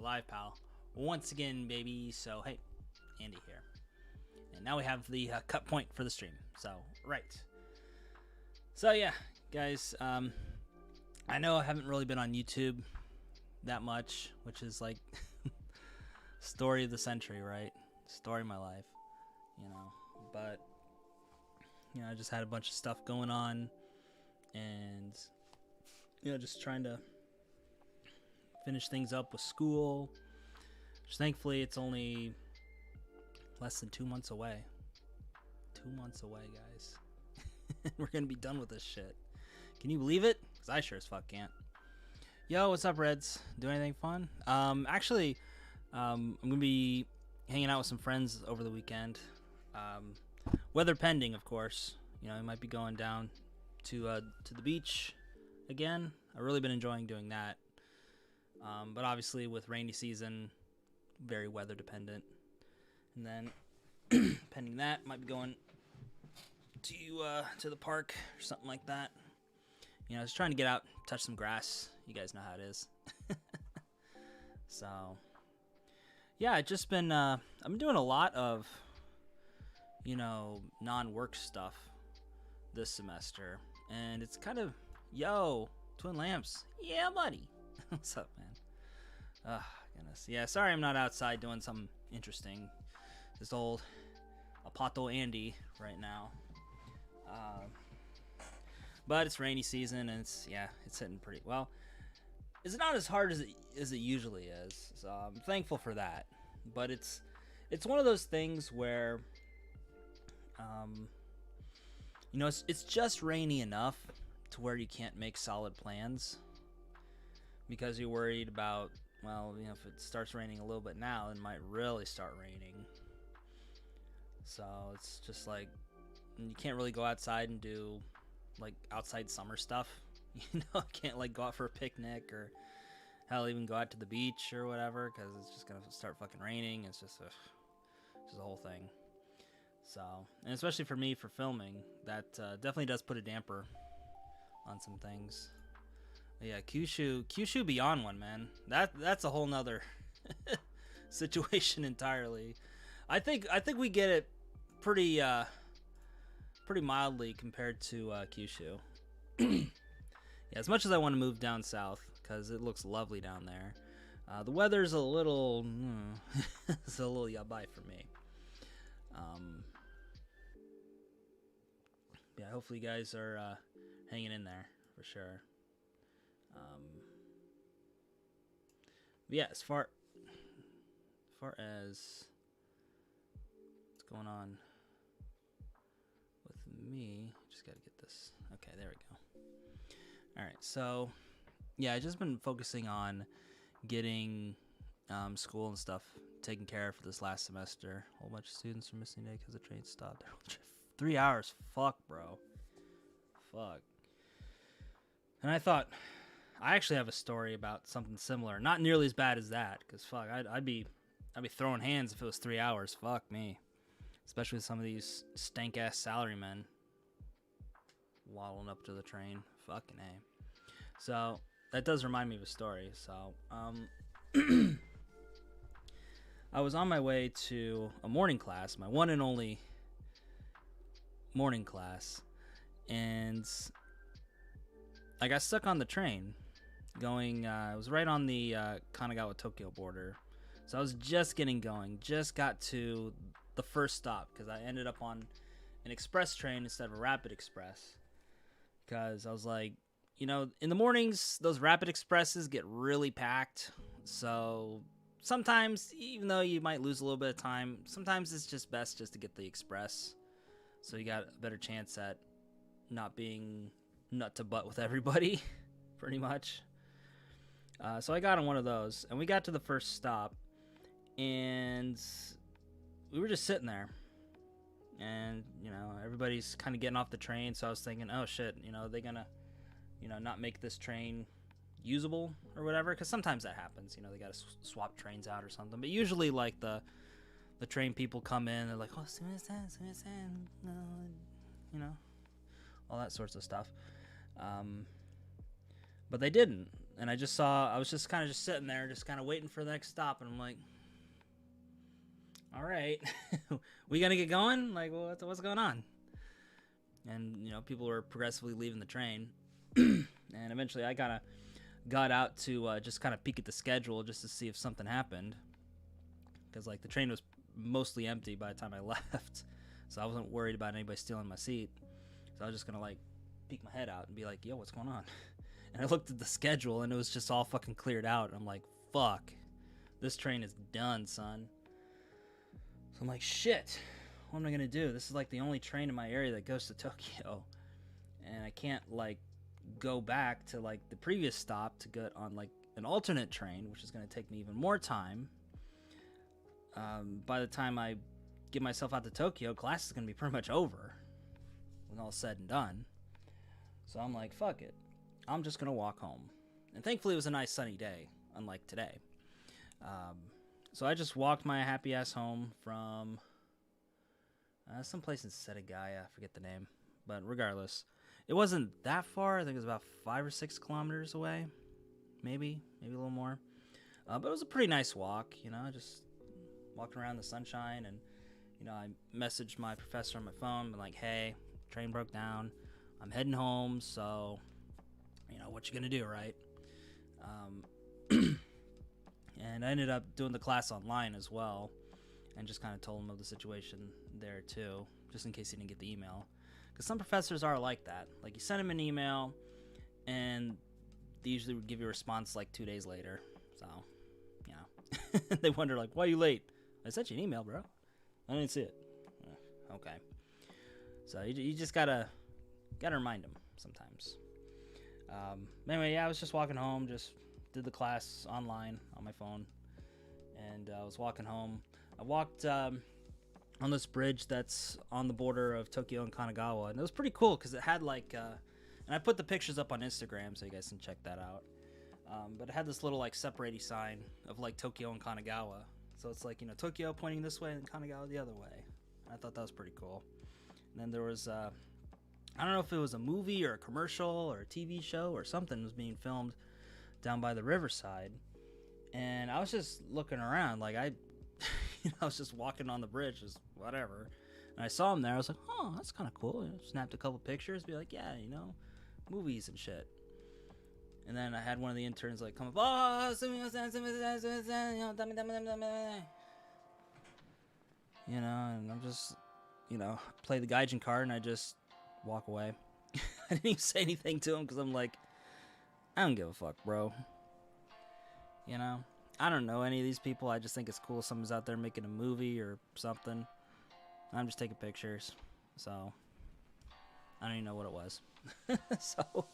live, pal. Once again, baby. So, hey, Andy here. And now we have the cut point for the stream. So, right. So, yeah, guys. I know I haven't really been on YouTube that much, which is like story of the century, right? Story of my life, you know. But, you know, I just had a bunch of stuff going on. And, you know, just trying to finish things up with school. Which thankfully it's only less than 2 months away. 2 months away, guys. We're gonna be done with this shit. Can you believe it? Because I sure as fuck can't. Yo, what's up, Reds? Do anything fun? Actually, I'm gonna be hanging out with some friends over the weekend. Weather pending, of course. You know, I might be going down to the beach again. I've really been enjoying doing that. But obviously with rainy season, very weather dependent. And then pending that, might be going to the park or something like that. You know, just trying to get out, touch some grass. You guys know how it is. So, yeah, I've just been I've been doing a lot of, you know, non-work stuff this semester, and it's kind of, yo, Twin Lamps, yeah, buddy. What's up, man? Oh, goodness. Yeah, sorry I'm not outside doing something interesting. This old Apato Andy right now. But it's rainy season, and it's hitting pretty well. It's not as hard as it usually is, so I'm thankful for that. But it's one of those things where, you know, it's just rainy enough to where you can't make solid plans. Because you're worried about, well, you know, if it starts raining a little bit now, it might really start raining. So it's just like, you can't really go outside and do, like, outside summer stuff. You know, can't, like, go out for a picnic or, hell, even go out to the beach or whatever, because it's just going to start fucking raining. It's just a whole thing. So, and especially for me, for filming, that definitely does put a damper on some things. Yeah, Kyushu Beyond one, man. That's a whole nother situation entirely. I think we get it pretty mildly compared to Kyushu. Yeah, as much as I want to move down south because it looks lovely down there, the weather's a little it's a little yabai for me. Yeah, hopefully you guys are hanging in there for sure. Yeah, as far as what's going on with me, just gotta get this. Okay, there we go. All right, so yeah, I just been focusing on getting school and stuff taken care of for this last semester. A whole bunch of students are missing today because the train stopped. 3 hours. Fuck, bro. Fuck. And I thought, I actually have a story about something similar. Not nearly as bad as that, because fuck, I'd be throwing hands if it was 3 hours. Fuck me. Especially with some of these stank-ass salarymen waddling up to the train. Fucking A. So, that does remind me of a story. So, I was on my way to a morning class, my one and only morning class, and I got stuck on the train going, it was right on the Kanagawa-Tokyo border. So I was just getting going, just got to the first stop because I ended up on an express train instead of a rapid express. Because I was like, you know, in the mornings, those rapid expresses get really packed. So sometimes, even though you might lose a little bit of time, sometimes it's just best just to get the express. So you got a better chance at not being nut to butt with everybody, pretty much. So I got on one of those, and we got to the first stop, and we were just sitting there. And, you know, everybody's kind of getting off the train, so I was thinking, oh shit, you know, are they gonna, you know, not make this train usable or whatever? Because sometimes that happens, you know, they gotta swap trains out or something. But usually, like, the train people come in, they're like, oh, you know, all that sorts of stuff. But they didn't. And I was just kind of just sitting there, just kind of waiting for the next stop. And I'm like, all right, we gonna get going? Like, what's going on? And, you know, people were progressively leaving the train. And eventually I kind of got out to just kind of peek at the schedule just to see if something happened. Because, like, the train was mostly empty by the time I left. So I wasn't worried about anybody stealing my seat. So I was just going to, like, peek my head out and be like, yo, what's going on? And I looked at the schedule, and it was just all fucking cleared out. And I'm like, fuck. This train is done, son. So I'm like, shit. What am I going to do? This is, like, the only train in my area that goes to Tokyo. And I can't, like, go back to, like, the previous stop to get on, like, an alternate train, which is going to take me even more time. By the time I get myself out to Tokyo, class is going to be pretty much over when all said and done. So I'm like, fuck it. I'm just going to walk home. And thankfully it was a nice sunny day, unlike today. So I just walked my happy ass home from someplace in Setagaya. I forget the name. But regardless, it wasn't that far. I think it was about 5 or 6 kilometers away. Maybe a little more. But it was a pretty nice walk, you know, just walking around in the sunshine. And, you know, I messaged my professor on my phone, like, hey, train broke down. I'm heading home, so, you know, what you gonna do, right? And I ended up doing the class online as well, and just kind of told him of the situation there too, just in case he didn't get the email. Because some professors are like that. Like, you send them an email, and they usually would give you a response like 2 days later. So, you know, they wonder, like, why are you late? I sent you an email, bro. I didn't see it. Okay. So you just gotta remind them sometimes. Anyway, yeah, I was just walking home, just did the class online on my phone, and I was walking home. I walked on this bridge that's on the border of Tokyo and Kanagawa, and it was pretty cool because it had like, and I put the pictures up on Instagram so you guys can check that out. But it had this little like separating sign of like Tokyo and Kanagawa, so it's like, you know, Tokyo pointing this way and Kanagawa the other way. And I thought that was pretty cool. And then there was I don't know if it was a movie or a commercial or a TV show or something was being filmed down by the riverside, and I was just looking around, like I was just walking on the bridge, just whatever, and I saw him there. I was like, oh, that's kind of cool. You know, snapped a couple pictures, be like, yeah, you know, movies and shit. And then I had one of the interns like come up, oh, you know, and I'm just, you know, play the gaijin card, and I just walk away. I didn't even say anything to him because I'm like, I don't give a fuck, bro. You know, I don't know any of these people. I just think it's cool someone's out there making a movie or something. I'm just taking pictures. So, I don't even know what it was. So,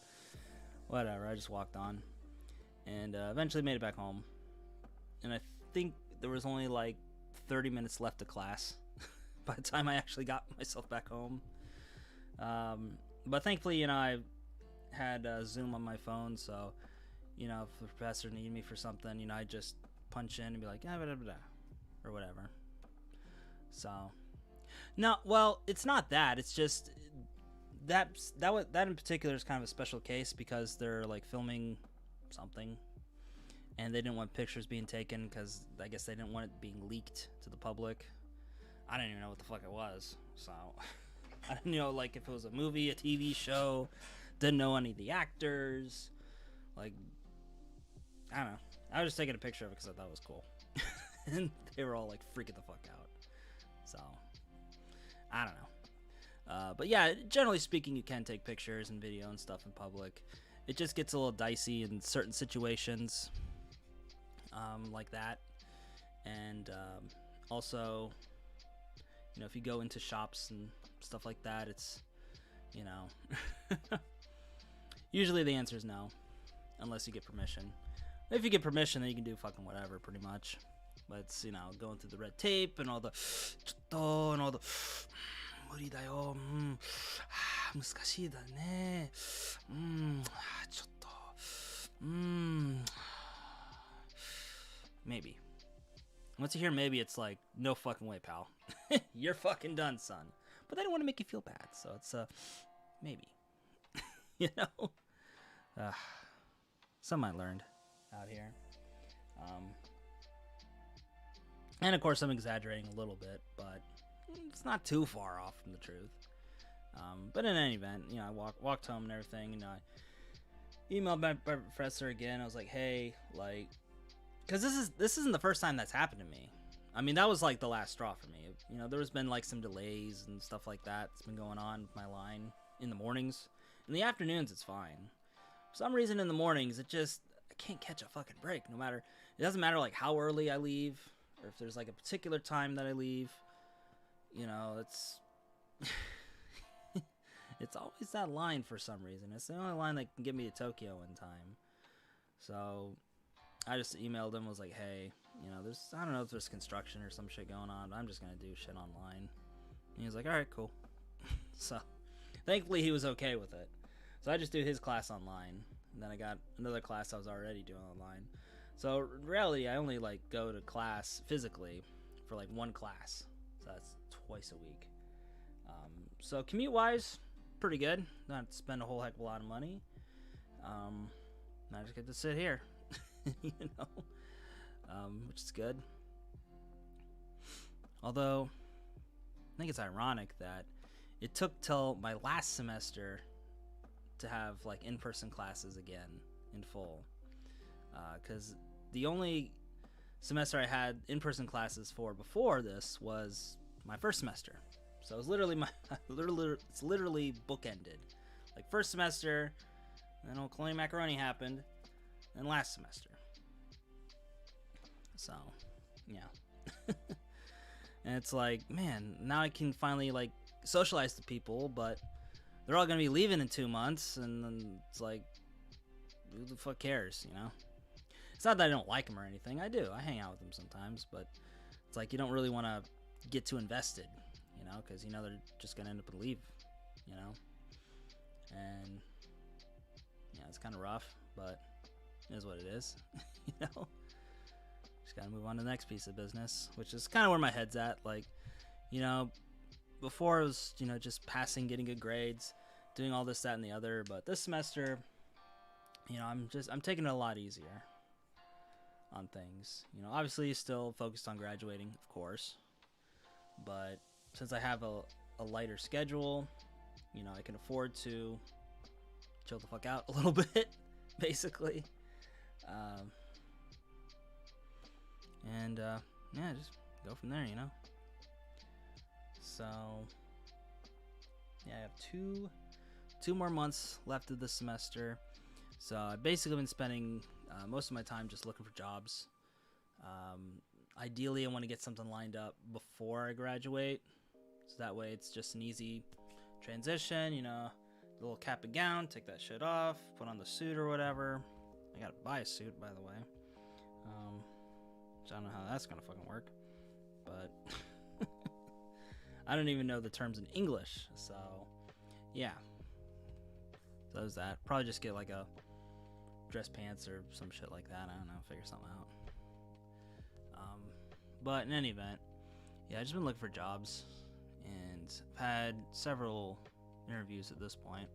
whatever. I just walked on. And eventually made it back home. And I think there was only like 30 minutes left of class by the time I actually got myself back home. But thankfully, you know, I had Zoom on my phone, so, you know, if the professor needed me for something, you know, I just punch in and be like, blah, blah, blah, or whatever. So, no, well, it's not that. It's just that in particular is kind of a special case because they're like filming something, and they didn't want pictures being taken because I guess they didn't want it being leaked to the public. I didn't even know what the fuck it was, so I didn't know, like, if it was a movie, a TV show. Didn't know any of the actors. Like, I don't know. I was just taking a picture of it because I thought it was cool. And they were all, like, freaking the fuck out. So, I don't know. But yeah, generally speaking, you can take pictures and video and stuff in public. It just gets a little dicey in certain situations like that. And also, you know, if you go into shops and stuff like that, it's, you know, usually the answer is no, unless you get permission. If you get permission, then you can do fucking whatever, pretty much. But it's, you know, going through the red tape and all the and all the 無理だよ、難しいだね、ちょっと、maybe. Once you hear maybe, it's like, no fucking way, pal. You're fucking done, son. But they don't want to make you feel bad, so it's maybe. You know? some I learned out here. And of course, I'm exaggerating a little bit, but it's not too far off from the truth. But in any event, I walked home and everything, and I emailed my professor again. I was like, hey, like, because this isn't the first time that's happened to me. I mean, that was like the last straw for me. There's been like some delays and stuff like that that's been going on with my line in the mornings. In the afternoons, it's fine. For some reason, in the mornings, I can't catch a fucking break. It doesn't matter like how early I leave, or if there's like a particular time that I leave. It's it's always that line for some reason. It's the only line that can get me to Tokyo in time. So I just emailed him, was like, hey, I don't know if there's construction or some shit going on, but I'm just gonna do shit online. And he was like, all right, cool. So thankfully he was okay with it. So I just do his class online, and then I got another class I was already doing online. So in reality, I only like go to class physically for like one class. So that's twice a week. So commute wise, pretty good. Not spend a whole heck of a lot of money. I just get to sit here, which is good. Although I think it's ironic that it took till my last semester to have like in-person classes again in full, because the only semester I had in-person classes for before this was my first semester. So it was literally it's literally bookended. Like first semester, then old Colonial Macaroni happened, then last semester. So, yeah. And it's like, man, now I can finally like socialize to people, but they're all gonna be leaving in 2 months, and then it's like, who the fuck cares, It's not that I don't like them or anything. I do. I hang out with them sometimes, but it's like you don't really want to get too invested, because they're just gonna end up and leave, and yeah, it's kind of rough, but it is what it is, Just gotta move on to the next piece of business, which is kind of where my head's at. Like, before it was, just passing, getting good grades, doing all this, that, and the other. But this semester, I'm taking it a lot easier on things. Obviously still focused on graduating, of course. But since I have a lighter schedule, I can afford to chill the fuck out a little bit, basically. Yeah, just go from there, So, yeah, I have two more months left of the semester. So I've basically been spending most of my time just looking for jobs. Ideally, I want to get something lined up before I graduate, so that way it's just an easy transition, a little cap and gown, take that shit off, put on the suit or whatever. I gotta buy a suit, by the way. I don't know how that's gonna fucking work, but I don't even know the terms in English, so yeah. So there's that. Probably just get like a dress pants or some shit like that. I don't know, figure something out. But in any event, yeah, I've just been looking for jobs, and I've had several interviews at this point.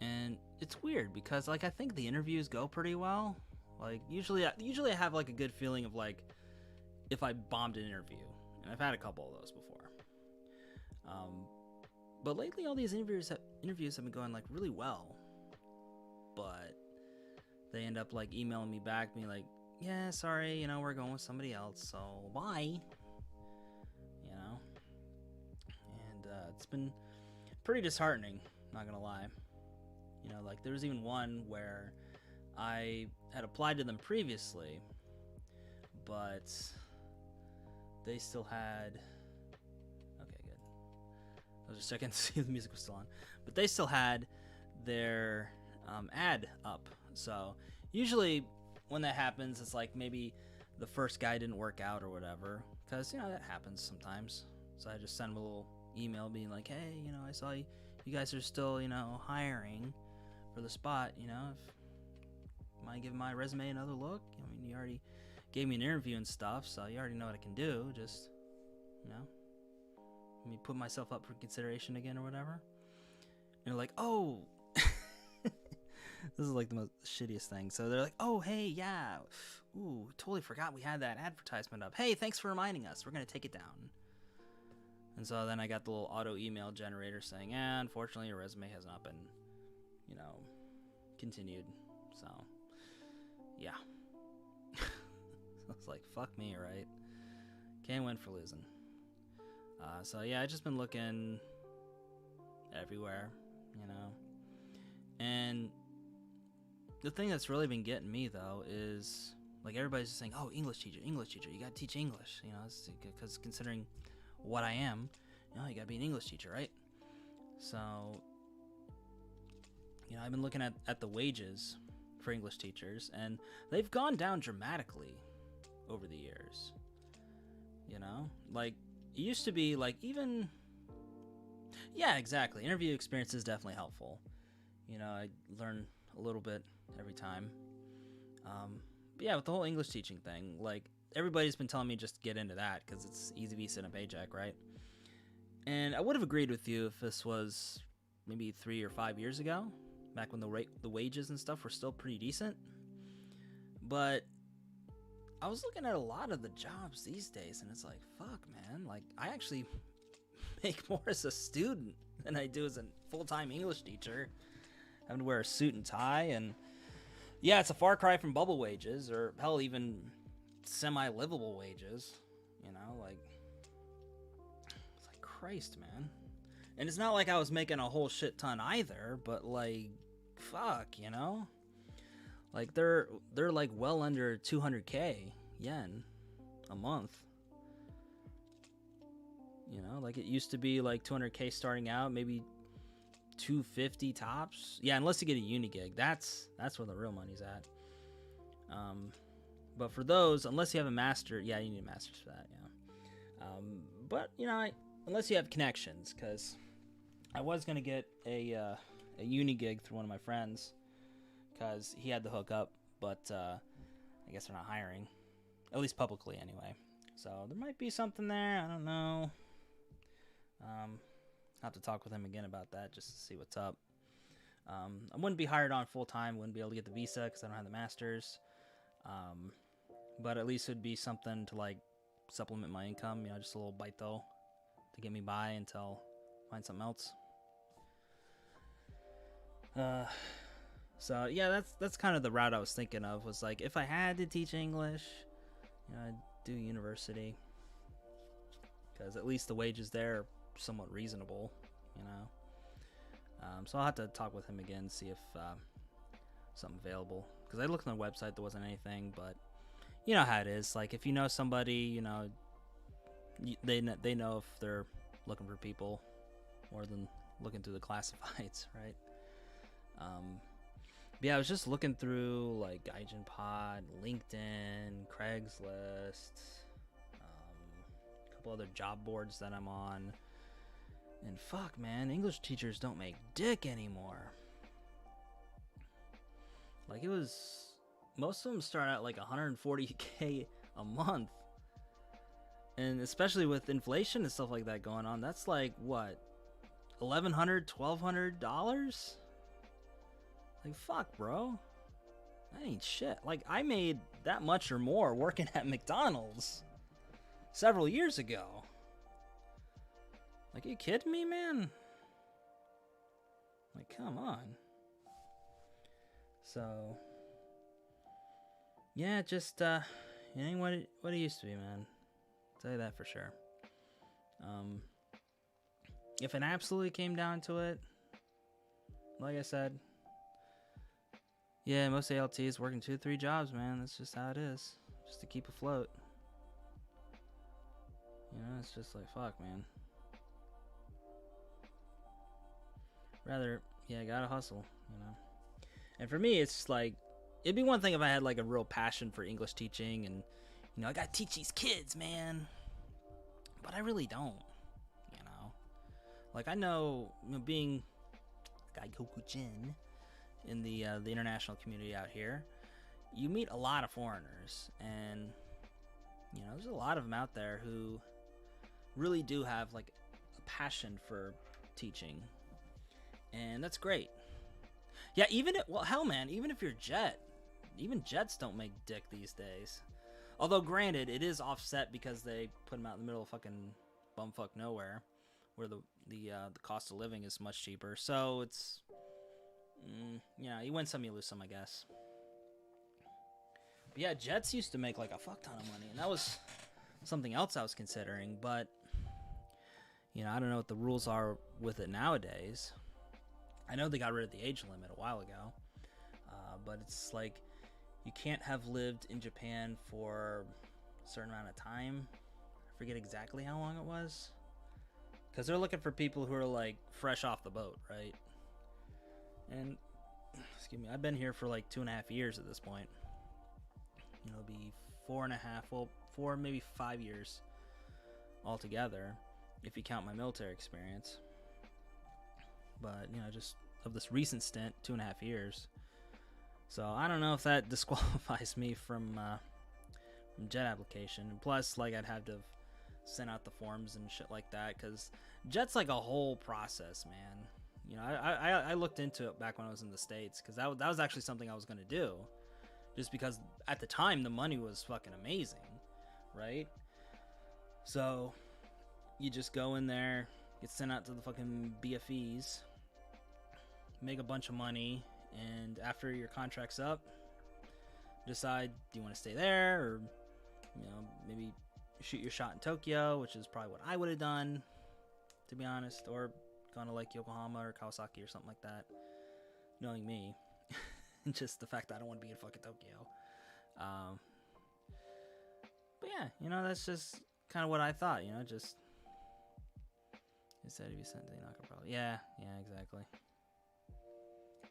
And it's weird because like I think the interviews go pretty well. Like usually I have like a good feeling of like if I bombed an interview, and I've had a couple of those before. But lately all these interviews have been going like really well, but they end up like emailing me back, being like, yeah, sorry, we're going with somebody else, so bye. And it's been pretty disheartening, not gonna lie. Like there was even one where I had applied to them previously, but they still had, okay, good. I was just checking to see if the music was still on, but they still had their ad up. So usually when that happens, it's like maybe the first guy didn't work out or whatever, because that happens sometimes. So I just send them a little email being like, hey, I saw you guys are still hiring for the spot, if mind giving my resume another look. I mean, you already gave me an interview and stuff, so you already know what I can do. Just let me put myself up for consideration again or whatever. And they're like, oh. This is like the most shittiest thing. So they're like, oh, hey, yeah. Ooh, totally forgot we had that advertisement up. Hey, thanks for reminding us. We're going to take it down. And so then I got the little auto email generator saying, unfortunately, your resume has not been, continued. So, yeah. So it's like, fuck me, right? Can't win for losing. So, yeah, I've just been looking everywhere, And the thing that's really been getting me, though, is, like, everybody's just saying, oh, English teacher, you got to teach English, because considering what I am, you got to be an English teacher, right? So, I've been looking at the wages for English teachers, and they've gone down dramatically over the years. Like, it used to be, like, even... Yeah, exactly. Interview experience is definitely helpful. I learn a little bit every time. But yeah, with the whole English teaching thing, like, everybody's been telling me just get into that because it's easy, decent, a paycheck, right? And I would have agreed with you if this was maybe 3 or 5 years ago, back when the wages and stuff were still pretty decent. But I was looking at a lot of the jobs these days, and it's like, fuck, man. Like, I actually make more as a student than I do as a full-time English teacher. Having to wear a suit and tie, and yeah, it's a far cry from bubble wages, or hell, even semi-livable wages. Like, it's like, Christ, man. And it's not like I was making a whole shit ton either, but like, fuck, Like, they're like well under 200k yen a month. Like, it used to be like 200k starting out, maybe 250 tops. Yeah, unless you get a uni gig. That's where the real money's at. But for those, unless you have a master, yeah, you need a master's for that, yeah. But, unless you have connections, because I was going to get a uni gig through one of my friends, because he had the hookup, but I guess they're not hiring, at least publicly anyway. So there might be something there. I don't know. I'll have to talk with him again about that just to see what's up. I wouldn't be hired on full time. Wouldn't be able to get the visa because I don't have the master's. But at least it'd be something to like supplement my income. Just a little bite though to get me by until I find something else. So yeah, that's kind of the route I was thinking of. Was like, if I had to teach English, I'd do university, because at least the wages there are somewhat reasonable, So I'll have to talk with him again, see if something available. Because I looked on the website, there wasn't anything, but you know how it is. Like, if you know somebody, they know if they're looking for people more than looking through the classifieds, right? But yeah, I was just looking through like Gaijin Pod, LinkedIn, Craigslist, a couple other job boards that I'm on. And fuck, man, English teachers don't make dick anymore. Like, most of them start out like 140k a month. And especially with inflation and stuff like that going on, that's like, what, $1,100, $1,200? Like, fuck, bro. That ain't shit. Like, I made that much or more working at McDonald's several years ago. Like, are you kidding me, man? Like, come on. So, yeah, just, it ain't what it used to be, man. I'll tell you that for sure. If it absolutely came down to it, like I said, yeah, most ALTs working 2 or 3 jobs, man. That's just how it is. Just to keep afloat. It's just like, fuck, man. Rather, yeah, gotta hustle, And for me, it's like, it'd be one thing if I had like a real passion for English teaching and, I gotta teach these kids, man. But I really don't, Like, I know, being Gaikokujin in the international community out here, you meet a lot of foreigners, and there's a lot of them out there who really do have like a passion for teaching, and that's great. Yeah, well, hell, man, even if you're Jet, even Jets don't make dick these days. Although, granted, it is offset because they put them out in the middle of fucking bumfuck nowhere, where the cost of living is much cheaper. So it's, yeah, you win some, you lose some, I guess. But yeah, Jets used to make like a fuck ton of money, and that was something else I was considering. But you know, I don't know what the rules are with it nowadays. I know they got rid of the age limit a while ago, but it's like you can't have lived in Japan for a certain amount of time. I forget exactly how long it was, because they're looking for people who are like fresh off the boat, right? And excuse me, I've been here for like 2.5 years at this point. You know, it'll be 4.5, well, 4 maybe 5 years altogether if you count my military experience. But you know, just of this recent stint, 2.5 years. So I don't know if that disqualifies me from Jet application. And plus, like, I'd have to send out the forms and shit like that, because Jet's like a whole process, man. You know, I looked into it back when I was in the States, because that was actually something I was going to do, just because at the time the money was fucking amazing, right? So you just go in there, get sent out to the fucking BFEs, make a bunch of money, and after your contract's up, decide, do you want to stay there, or, you know, maybe shoot your shot in Tokyo, which is probably what I would have done, to be honest, or gone to like Yokohama or Kawasaki or something like that, knowing me. Just the fact that I don't want to be in fucking Tokyo. But yeah, you know, that's just kind of what I thought, you know, just instead of you sent to Naka, yeah, exactly.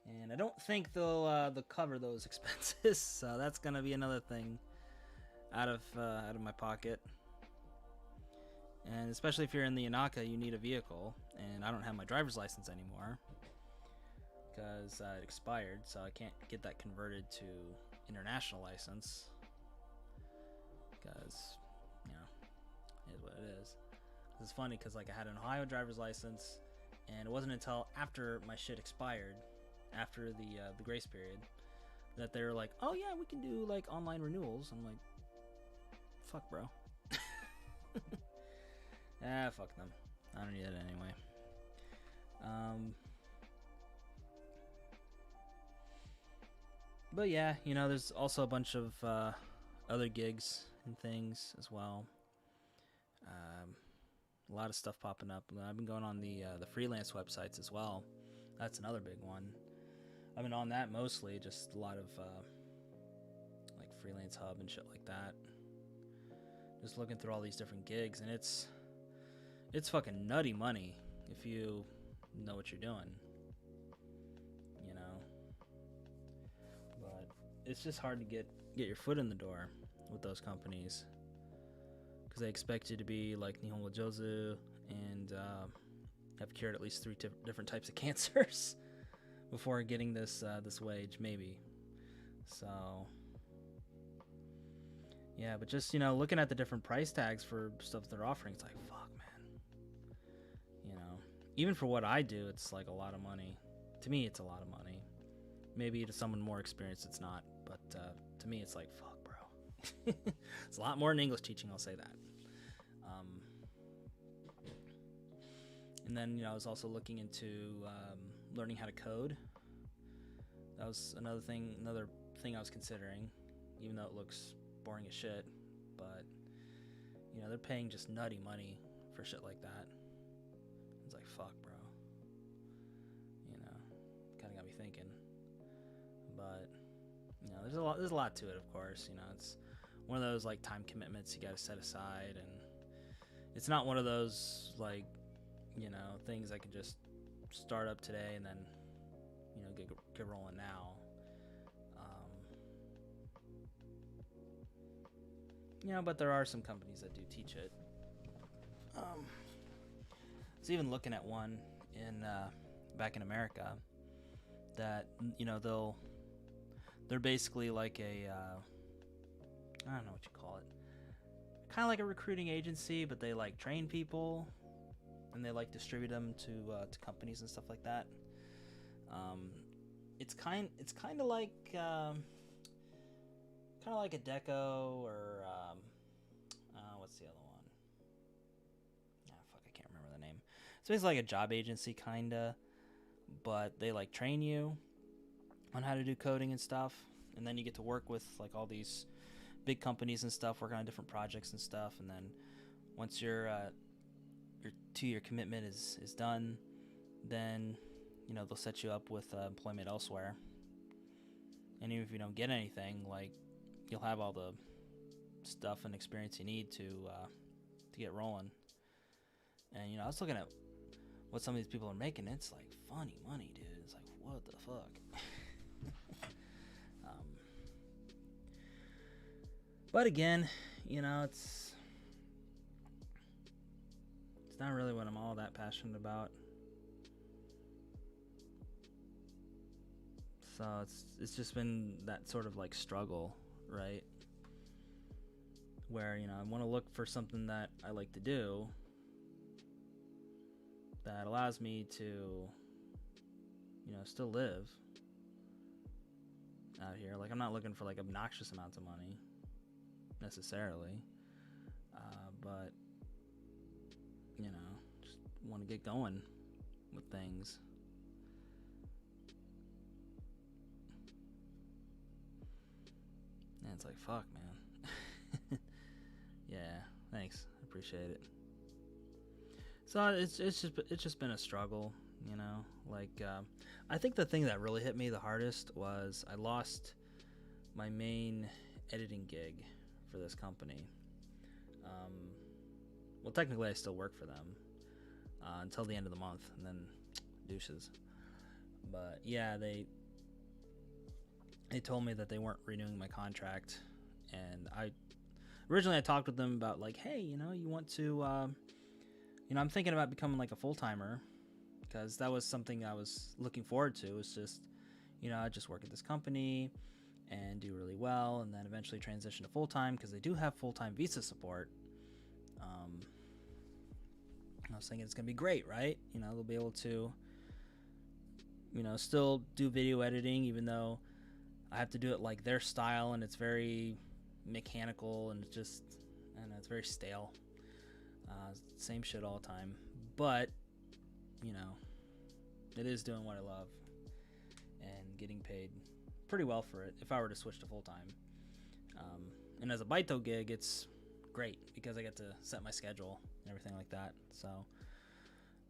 And I don't think they'll cover those expenses, so that's gonna be another thing out of my pocket. And especially if you're in the Yanaka, you need a vehicle, and I don't have my driver's license anymore because it expired, so I can't get that converted to international license because, you know, it is what it is. It's funny because, like, I had an Ohio driver's license, and it wasn't until after my shit expired, after the grace period, that they were like, oh yeah, we can do like online renewals. I'm like, fuck, bro. Fuck them. I don't need it anyway. But yeah, you know, there's also a bunch of other gigs and things as well. A lot of stuff popping up. I've been going on the freelance websites as well. That's another big one. I've been on that mostly, just a lot of like Freelance Hub and shit like that. Just looking through all these different gigs, and it's fucking nutty money if you know what you're doing, you know. But it's just hard to get your foot in the door with those companies, because they expect you to be like Nihongo Jozu and have cured at least 3 different types of cancers before getting this wage, maybe. So yeah, but just, you know, looking at the different price tags for stuff they're offering, it's like, fuck, man. You know, even for what I do, it's like a lot of money. To me, it's a lot of money. Maybe to someone more experienced, it's not. But to me, it's like, fuck, bro. It's a lot more than English teaching, I'll say that. And then, you know, I was also looking into learning how to code. That was another thing I was considering, even though it looks boring as shit. But, you know, they're paying just nutty money for shit like that. It's like, fuck, bro. You know, kind of got me thinking. But, you know, there's a lot to it, of course. You know, it's one of those like time commitments you got to set aside, and it's not one of those like, you know, things I can just start up today and then, you know, get rolling now. You know, but there are some companies that do teach it. I was even looking at one in back in America that, you know, they're basically like a I don't know what you call it, kind of like a recruiting agency, but they like train people and they like distribute them to companies and stuff like that. it's kind of like a deco or what's the other one? Ah, fuck, I can't remember the name. It's basically like a job agency kinda, but they like train you on how to do coding and stuff, and then you get to work with like all these big companies and stuff, working on different projects and stuff, and then once your 2-year commitment is done, then they'll set you up with employment elsewhere. And even if you don't get anything, like you'll have all the stuff and experience you need to get rolling. And I was looking at what some of these people are making. It's like funny money, dude. It's like, what the fuck. But again, it's not really what I'm all that passionate about. So it's just been that sort of like struggle, right? Where I want to look for something that I like to do that allows me to still live out here. Like, I'm not looking for like obnoxious amounts of money necessarily, but just want to get going with things. And it's like, fuck, man. Yeah, thanks, appreciate it. So it's just been a struggle, like I think the thing that really hit me the hardest was I lost my main editing gig for this company. Well, technically I still work for them until the end of the month, and then douches. But yeah, they told me that they weren't renewing my contract, and originally I talked with them about like, hey, you want to I'm thinking about becoming like a full-timer, because that was something I was looking forward to. It's just I just work at this company and do really well, and then eventually transition to full-time, because they do have full-time visa support. I was thinking it's gonna be great, right? They'll be able to still do video editing, even though I have to do it like their style, and it's very mechanical, and it's just, I don't know, it's very stale. Same shit all the time, but it is doing what I love and getting paid pretty well for it if I were to switch to full-time. And as a Baito gig, it's great because I get to set my schedule and everything like that. So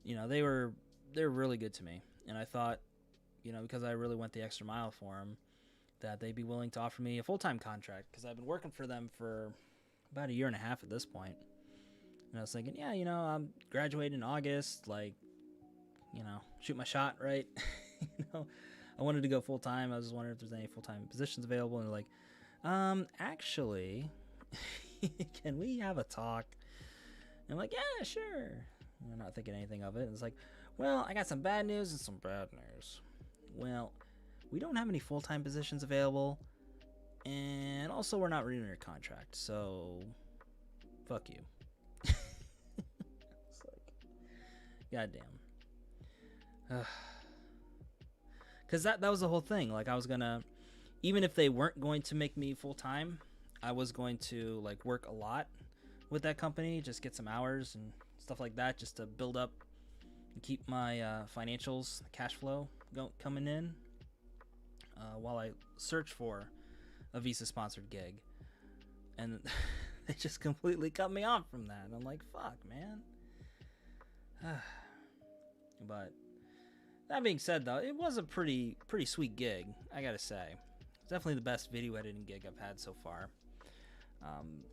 they're really good to me, and I thought because I really went the extra mile for them, that they'd be willing to offer me a full-time contract, because I've been working for them for about 1.5 years at this point. And I was thinking, yeah, I'm graduating in August, like, shoot my shot, right? I wanted to go full-time. I was just wondering if there's any full-time positions available, and they're like, actually, can we have a talk? And I'm like, yeah, sure. And I'm not thinking anything of it. And it's like, well, I got some bad news and some bad news. Well, we don't have any full-time positions available, and also we're not renewing your contract, so fuck you. It's like, goddamn. Because that was the whole thing. Like, I was gonna, even if they weren't going to make me full-time, I was going to like work a lot with that company, just get some hours and stuff like that, just to build up and keep my financials, cash flow coming in, while I search for a visa sponsored gig. And they just completely cut me off from that. And I'm like, fuck, man. But that being said, though, it was a pretty sweet gig, I gotta say. It's definitely the best video editing gig I've had so far.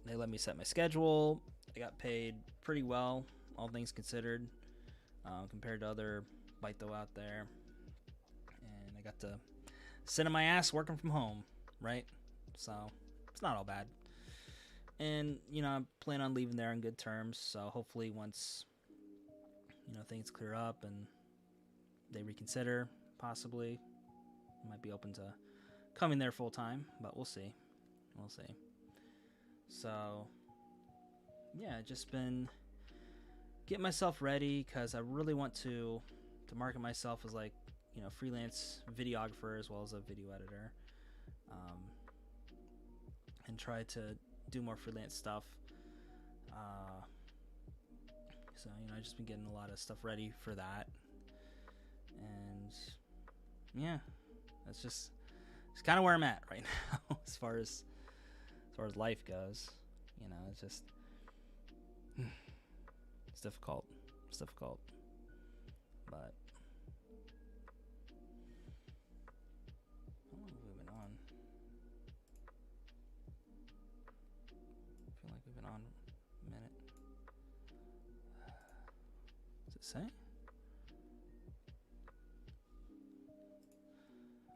They let me set my schedule. I got paid pretty well, all things considered, compared to other Baito out there. And I got to sit on my ass working from home, right? So it's not all bad. And I plan on leaving there on good terms. So hopefully once things clear up and they reconsider, possibly I might be open to coming there full time. But we'll see. So yeah, just been getting myself ready, because I really want to market myself as like freelance videographer as well as a video editor, and try to do more freelance stuff. So I've just been getting a lot of stuff ready for that, and yeah, it's kind of where I'm at right now as far as life goes. It's just it's difficult. But how long have we been on? I feel like we've been on a minute. Does it say?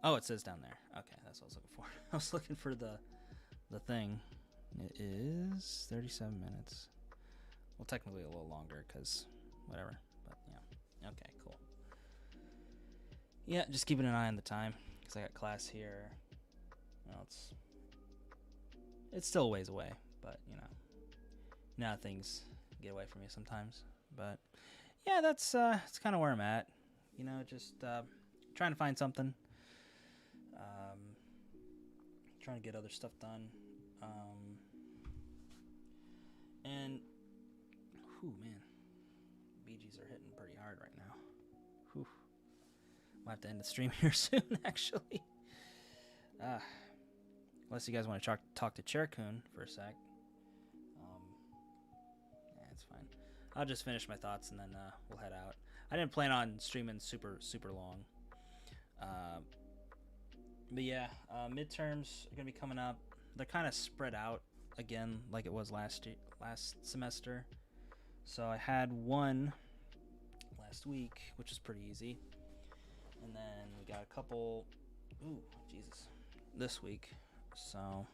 Oh, it says down there. Okay, that's what I was looking for. I was looking for the thing. It is 37 minutes. Well, technically a little longer because whatever. But yeah. Okay, cool. Yeah, just keeping an eye on the time because I got class here. Well, it's still a ways away, but now things get away from me sometimes. But yeah, that's it's kind of where I'm at. Just trying to find something. Trying to get other stuff done. And man, BGs are hitting pretty hard right now. Whew. Might have to end the stream here soon, actually. Unless you guys want to talk to Chercoon for a sec. Yeah, it's fine. I'll just finish my thoughts and then we'll head out. I didn't plan on streaming super long. But yeah, midterms are gonna be coming up. They're kind of spread out again, like it was last semester. So I had one last week, which is pretty easy, and then we got a couple. Ooh, Jesus! This week, so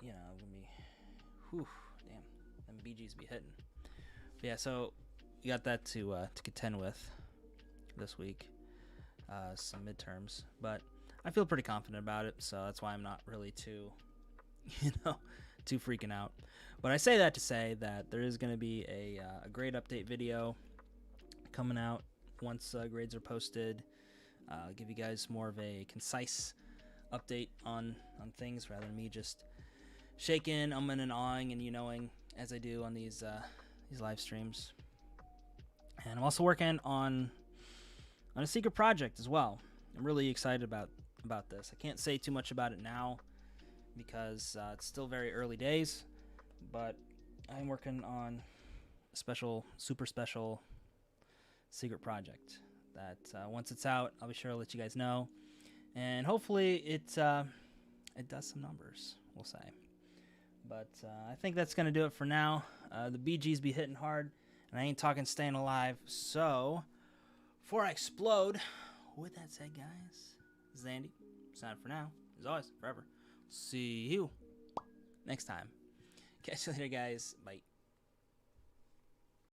gonna be. Whew, damn, them BGs be hitting. But yeah, so you got that to contend with this week. Some midterms, but I feel pretty confident about it, so that's why I'm not really too freaking out. But I say that to say that there is going to be a grade update video coming out once grades are posted. I'll give you guys more of a concise update on things rather than me just shaking, umming and awing and knowing as I do on these live streams. And I'm also working on a secret project as well. I'm really excited about this. I can't say too much about it now because it's still very early days, but I'm working on a super special secret project that once it's out, I'll be sure to let you guys know, and hopefully it does some numbers, we'll say. But I think that's gonna do it for now. The BGs be hitting hard, and I ain't talking staying alive, so before I explode, with that said, guys, this is Andy. Sign for now. As always, forever. See you next time. Catch you later, guys. Bye.